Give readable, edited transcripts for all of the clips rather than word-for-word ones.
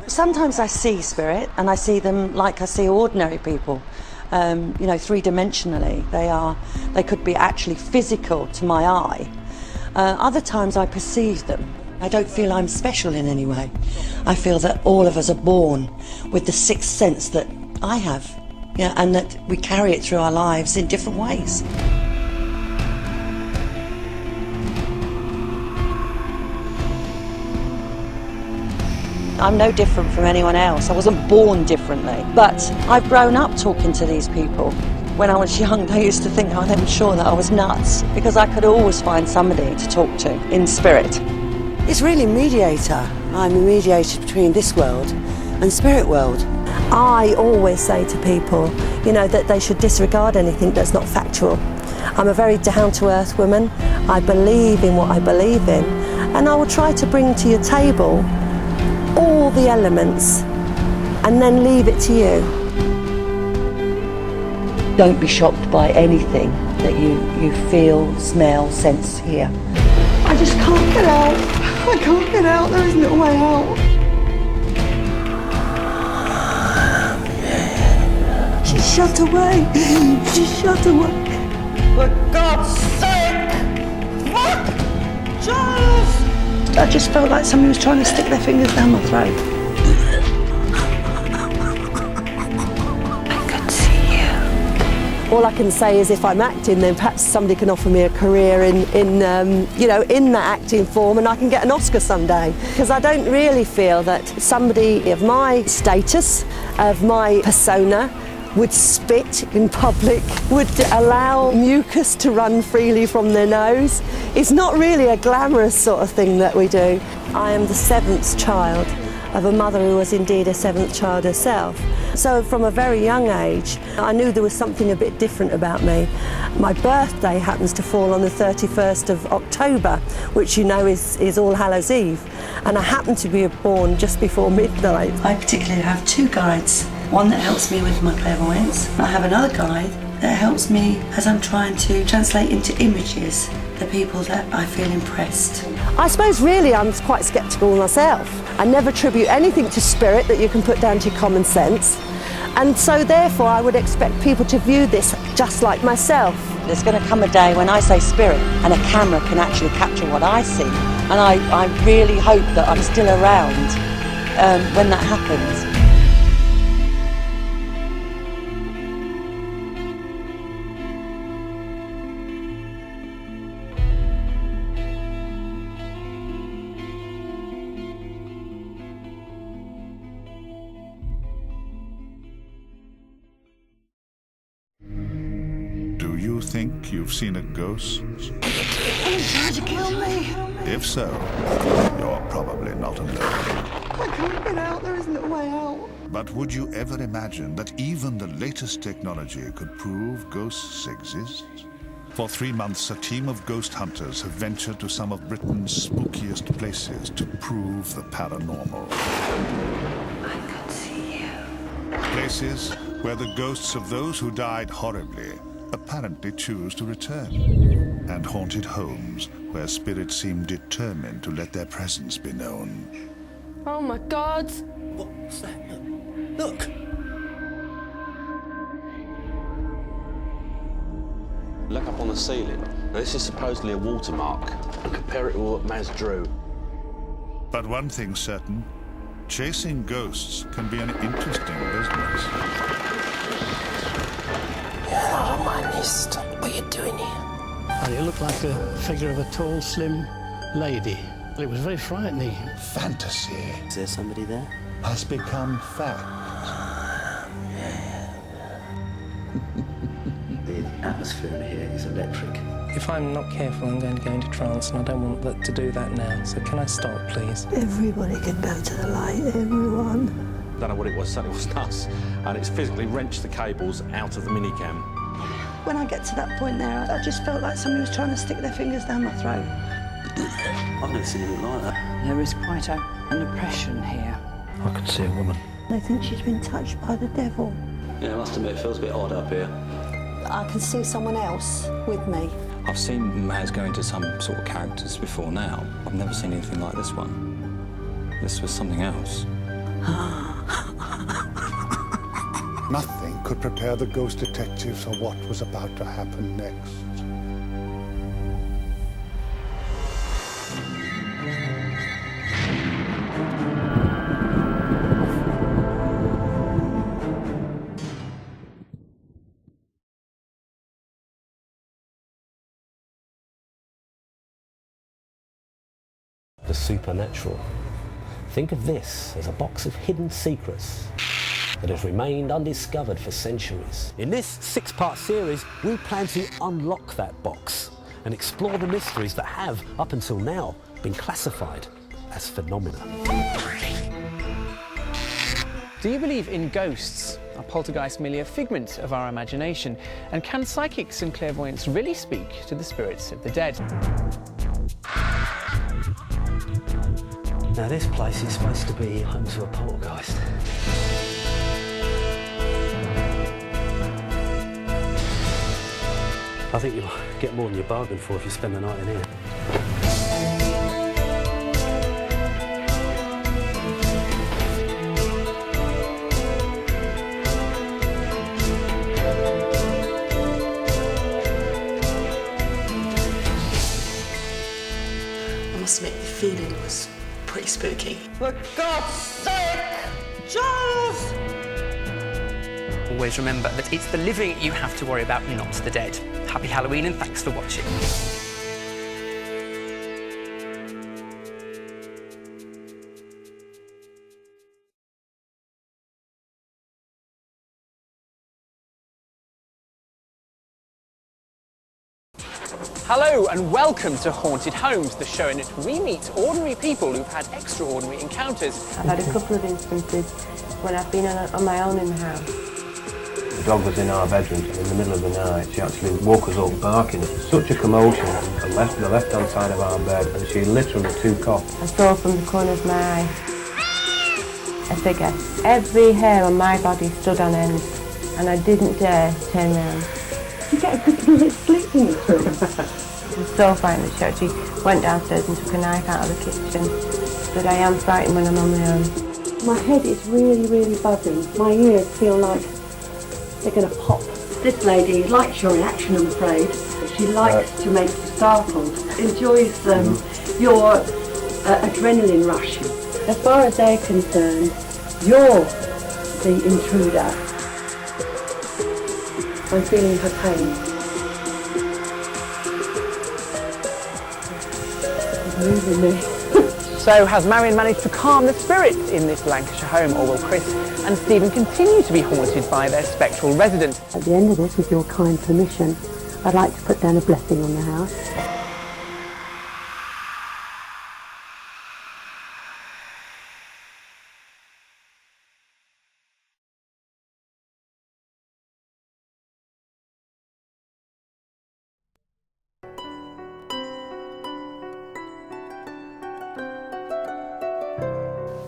Sometimes I see spirit, and I see them like I see ordinary people, you know, three-dimensionally. They could be actually physical to my eye. Other times I perceive them. I don't feel I'm special in any way. I feel that all of us are born with the sixth sense that I have, yeah, and that we carry it through our lives in different ways. I'm no different from anyone else. I wasn't born differently, but I've grown up talking to these people. When I was young, they used to think I'm sure that I was nuts, because I could always find somebody to talk to in spirit. It's really mediator. I'm a mediator between this world and spirit world. I always say to people, you know, that they should disregard anything that's not factual. I'm a very down-to-earth woman. I believe in what I believe in, and I will try to bring to your table all the elements and then leave it to you. Don't be shocked by anything that you feel, smell, sense, hear. I just can't get out. I can't get out. There isn't a way out. She's shut away. She's shut away. For God's sake! Fuck! Charles! I just felt like somebody was trying to stick their fingers down my throat. I could see you. All I can say is if I'm acting, then perhaps somebody can offer me a career in you know, in that acting form, and I can get an Oscar someday. Because I don't really feel that somebody of my status, of my persona, would spit in public, would allow mucus to run freely from their nose. It's not really a glamorous sort of thing that we do. I am the seventh child of a mother who was indeed a seventh child herself. So from a very young age, I knew there was something a bit different about me. My birthday happens to fall on the 31st of October, which you know is All Hallows Eve. And I happened to be born just before midnight. I particularly have two guides. One that helps me with my clairvoyance. I have another guide that helps me as I'm trying to translate into images the people that I feel impressed. I suppose really I'm quite sceptical myself. I never attribute anything to spirit that you can put down to your common sense. And so therefore I would expect people to view this just like myself. There's going to come a day when I say spirit and a camera can actually capture what I see. And I really hope that I'm still around when that happens. Do you think you've seen a ghost? He's trying to kill me. If so, you're probably not alone. I can't get out. There isn't a way out. But would you ever imagine that even the latest technology could prove ghosts exist? For 3 months, a team of ghost hunters have ventured to some of Britain's spookiest places to prove the paranormal. I could see you. Places where the ghosts of those who died horribly apparently choose to return. And haunted homes where spirits seem determined to let their presence be known. Oh my God! What's that? Look. Look up on the ceiling. Now, this is supposedly a watermark. And compare it to what Maz drew. But one thing's certain, chasing ghosts can be an interesting business. Oh, my niece, what are you doing here? And it looked like a figure of a tall, slim lady. It was very frightening. Fantasy Is there somebody there? has become fact. The atmosphere in here is electric. If I'm not careful, I'm going to go into trance, and I don't want that to do that now. So can I stop, please? Everybody can go to the light, everyone. I don't know what it was, certainly wasn't us. And it's physically wrenched the cables out of the minicam. When I get to that point there, I just felt like somebody was trying to stick their fingers down my throat. I've never seen anything like that. There is quite an oppression here. I could see a woman. They think she's been touched by the devil. Yeah, I must admit, it feels a bit odd up here. I can see someone else with me. I've seen Maz go into some sort of characters before now. I've never seen anything like this one. This was something else. Nothing could prepare the ghost detectives for what was about to happen next. The supernatural. Think of this as a box of hidden secrets that has remained undiscovered for centuries. In this 6-part series, we plan to unlock that box and explore the mysteries that have, up until now, been classified as phenomena. Do you believe in ghosts? Are poltergeists merely a figment of our imagination? And can psychics and clairvoyants really speak to the spirits of the dead? Now this place is supposed to be home to a poltergeist. I think you'll get more than you bargained for if you spend the night in here. I must admit, the feeling was pretty spooky. For God's sake! Charles! Always remember that it's the living you have to worry about, not the dead. Happy Halloween and thanks for watching. Hello and welcome to Haunted Homes, the show in which we meet ordinary people who've had extraordinary encounters. I've had a couple of instances when I've been on my own in the house. The dog was in our bedroom in the middle of the night. She actually woke us up barking. Such a commotion on the left-hand side of our bed, and she literally took off. I saw from the corner of my eye a figure. Every hair on my body stood on end, and I didn't dare turn round. You get a good night's sleep in this room. It was so frightened that she actually went downstairs and took a knife out of the kitchen. But I am frightened when I'm on my own. My head is really, really buzzing. My ears feel like they're going to pop. This lady likes your reaction, I'm afraid. She likes to make you startled, enjoys your adrenaline rush. As far as they're concerned, you're the intruder. I'm feeling her pain. It's moving me. So has Marion managed to calm the spirits in this Lancashire home, or will Chris and Stephen continue to be haunted by their spectral resident? At the end of this, with your kind permission, I'd like to put down a blessing on the house.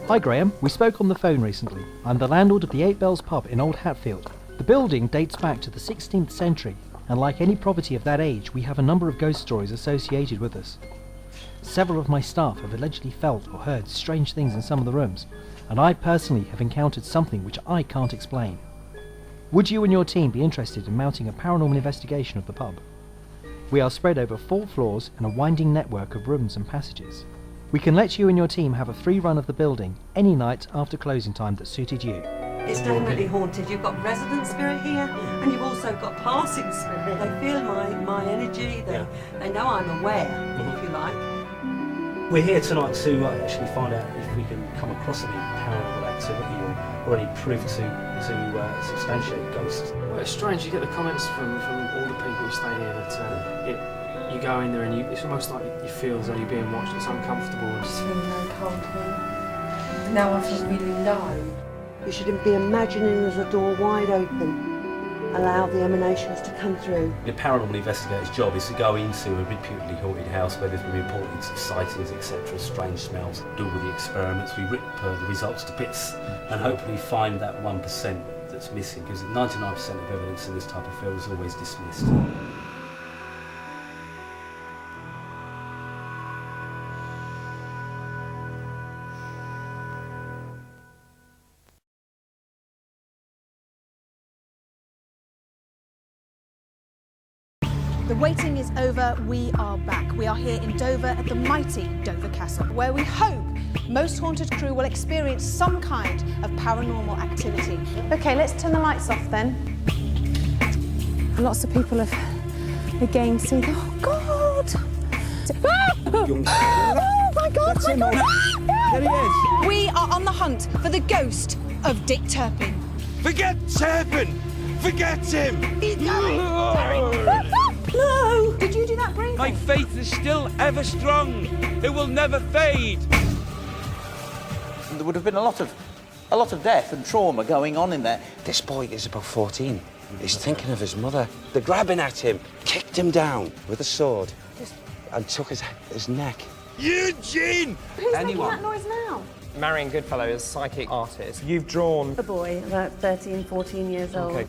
Hi Graham, we spoke on the phone recently. I'm the landlord of the Eight Bells pub in Old Hatfield. The building dates back to the 16th century, and like any property of that age, we have a number of ghost stories associated with us. Several of my staff have allegedly felt or heard strange things in some of the rooms, and I personally have encountered something which I can't explain. Would you and your team be interested in mounting a paranormal investigation of the pub? We are spread over 4 floors and a winding network of rooms and passages. We can let you and your team have a free run of the building any night after closing time that suited you. It's definitely haunted. You've got resident spirit here, and you've also got passing spirit. They feel my energy. They know I'm aware, if you like. We're here tonight to actually find out if we can come across any paranormal activity or any proof to substantiate ghosts. Well, it's strange. You get the comments from all the people who stay here that you go in there and it's almost like you feel as though you're being watched. It's uncomfortable. It's feeling very cold here. Now I feel really low. You should be imagining there's a door wide open. Allow the emanations to come through. The paranormal investigator's job is to go into a reputedly haunted house where there's been reported sightings, etc., strange smells, do all the experiments, we rip the results to bits and hopefully find that 1% that's missing, because 99% of evidence in this type of field is always dismissed. The waiting is over, we are back. We are here in Dover at the mighty Dover Castle, where we hope most haunted crew will experience some kind of paranormal activity. Okay, let's turn the lights off then. Lots of people have again seen. Oh God! Oh my God! My God. There he is. We are on the hunt for the ghost of Dick Turpin. Forget Turpin! Forget him! No! Did you do that breathing? My faith is still ever strong. It will never fade. There would have been a lot of death and trauma going on in there. This boy is about 14. He's thinking of his mother. They're grabbing at him, kicked him down with a sword, and took his neck. Eugene! Who's making that noise now? Marion Goodfellow is a psychic artist. You've drawn... A boy, about 13, 14 years old. Okay.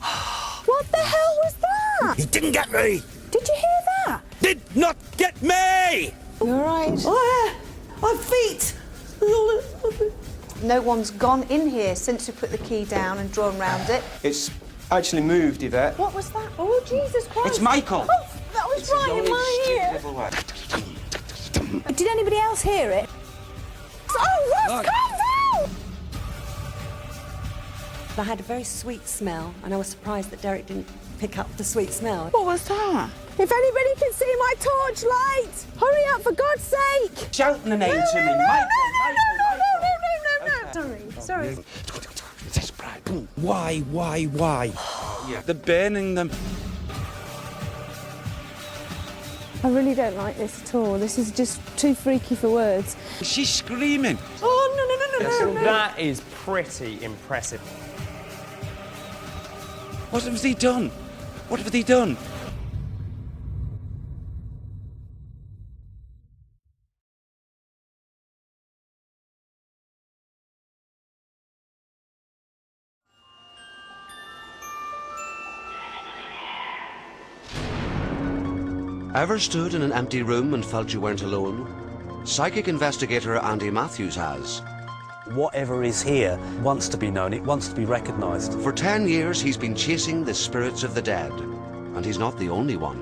What the hell was that? He didn't get me! Did you hear that? Did not get me! You all right? Oh, my feet! No one's gone in here since we put the key down and drawn round it. It's actually moved, Yvette. What was that? Oh, Jesus Christ. It's Michael. Oh, that was right in my ear. Did anybody else hear it? Oh, Ross, calm down! I had a very sweet smell, and I was surprised that Derek didn't pick up the sweet smell. What was that? If anybody can see my torchlight, hurry up, for God's sake! Shout the name to me, Michael. Sorry. Why? Yeah. They're burning them. I really don't like this at all. This is just too freaky for words. She's screaming. Oh, no. That is pretty impressive. What have they done? What have they done? Ever stood in an empty room and felt you weren't alone? Psychic investigator Andy Matthews has. Whatever is here wants to be known, it wants to be recognised. For 10 years he's been chasing the spirits of the dead, and he's not the only one.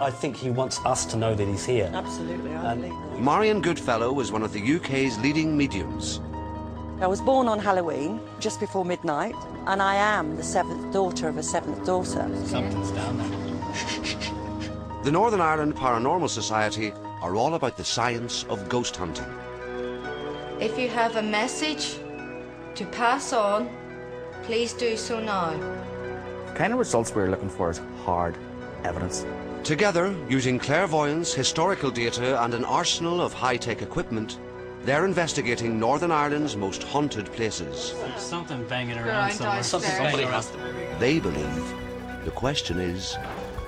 I think he wants us to know that he's here. Absolutely, I believe that. Marion Goodfellow is one of the UK's leading mediums. I was born on Halloween, just before midnight, and I am the 7th daughter of a 7th daughter. Something's down there. The Northern Ireland Paranormal Society are all about the science of ghost hunting. If you have a message to pass on, please do so now. The kind of results we're looking for is hard evidence. Together, using clairvoyance, historical data and an arsenal of high-tech equipment, they're investigating Northern Ireland's most haunted places. There's something banging around somewhere. Somebody has to. They believe. The question is,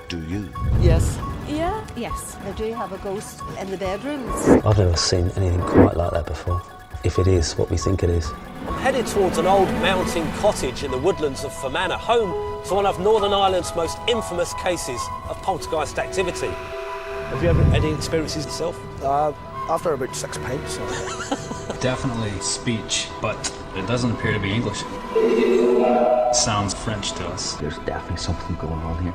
do you? Yes. Yeah? Yes. They do have a ghost in the bedrooms. I've never seen anything quite like that before. If it is what we think it is. I'm headed towards an old mountain cottage in the woodlands of Fermanagh, home to one of Northern Ireland's most infamous cases of poltergeist activity. Have you ever had any experiences yourself? After about 6 pints. Definitely speech, but it doesn't appear to be English. Sounds French to us. There's definitely something going on here.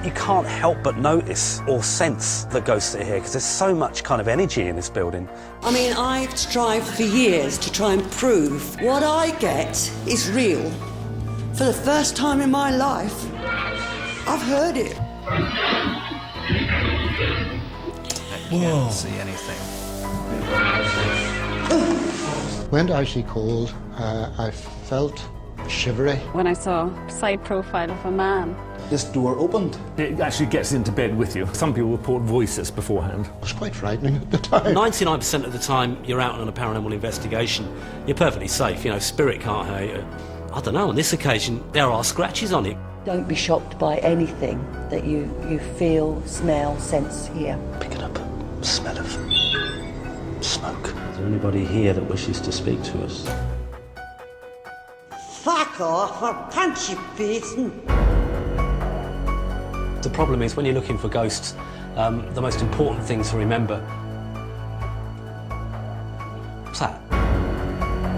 You can't help but notice or sense the ghosts that are here because there's so much kind of energy in this building. I mean, I've strived for years to try and prove what I get is real. For the first time in my life, I've heard it. I can't see anything. When I actually called, I felt shivery. When I saw a side profile of a man. This door opened. It actually gets into bed with you. Some people report voices beforehand. It was quite frightening at the time. 99% of the time you're out on a paranormal investigation, you're perfectly safe. You know, spirit can't hurt you. I don't know, on this occasion, there are scratches on it. Don't be shocked by anything that you feel, smell, sense here. Picking up a smell of smoke. Is there anybody here that wishes to speak to us? Fuck off, I'll punch your face. The problem is when you're looking for ghosts, the most important thing to remember. What's that?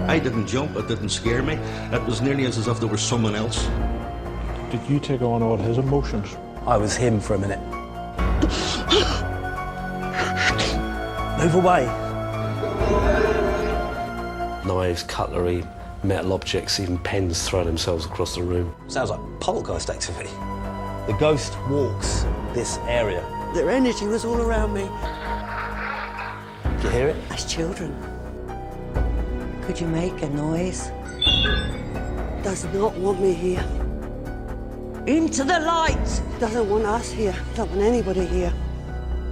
I didn't jump, it didn't scare me. It was nearly as if there was someone else. Did you take on all his emotions? I was him for a minute. Move away. Knives, cutlery, metal objects, even pens throw themselves across the room. Sounds like poltergeist activity. The ghost walks this area. Their energy was all around me. Do you hear it? As children. Could you make a noise? Does not want me here. Into the light! Doesn't want us here. Don't want anybody here.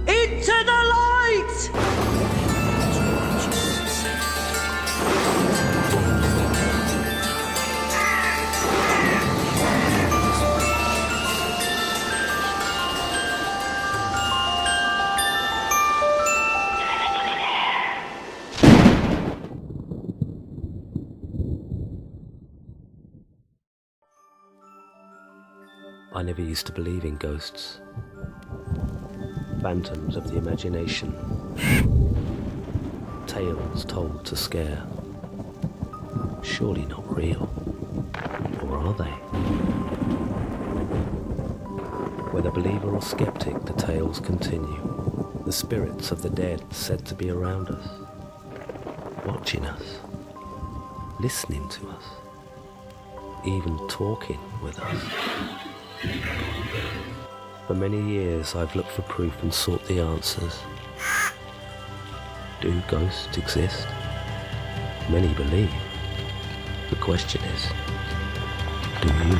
Into the light! I never used to believe in ghosts. Phantoms of the imagination. Tales told to scare. Surely not real. Or are they? Whether believer or skeptic, the tales continue. The spirits of the dead said to be around us. Watching us. Listening to us. Even talking with us. For many years I've looked for proof and sought the answers. Do ghosts exist? Many believe. The question is, do you?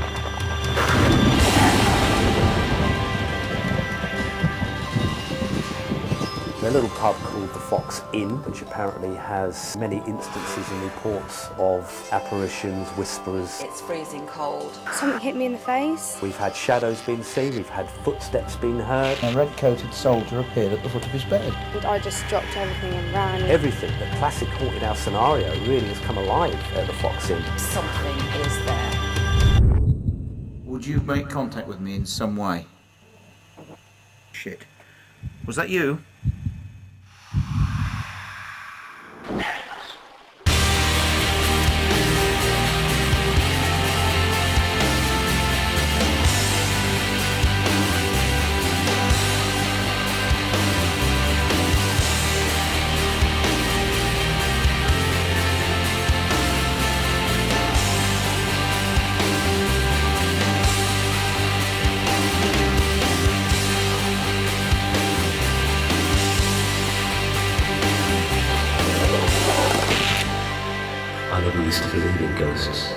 A little pub called the Fox Inn, which apparently has many instances and reports of apparitions, whisperers. It's freezing cold. Something hit me in the face. We've had shadows being seen, we've had footsteps being heard. A red-coated soldier appeared at the foot of his bed. I just dropped everything and ran. Everything, the classic haunted house scenario really has come alive at the Fox Inn. Something is there. Would you make contact with me in some way? Shit. Was that you? I never used to believe in ghosts.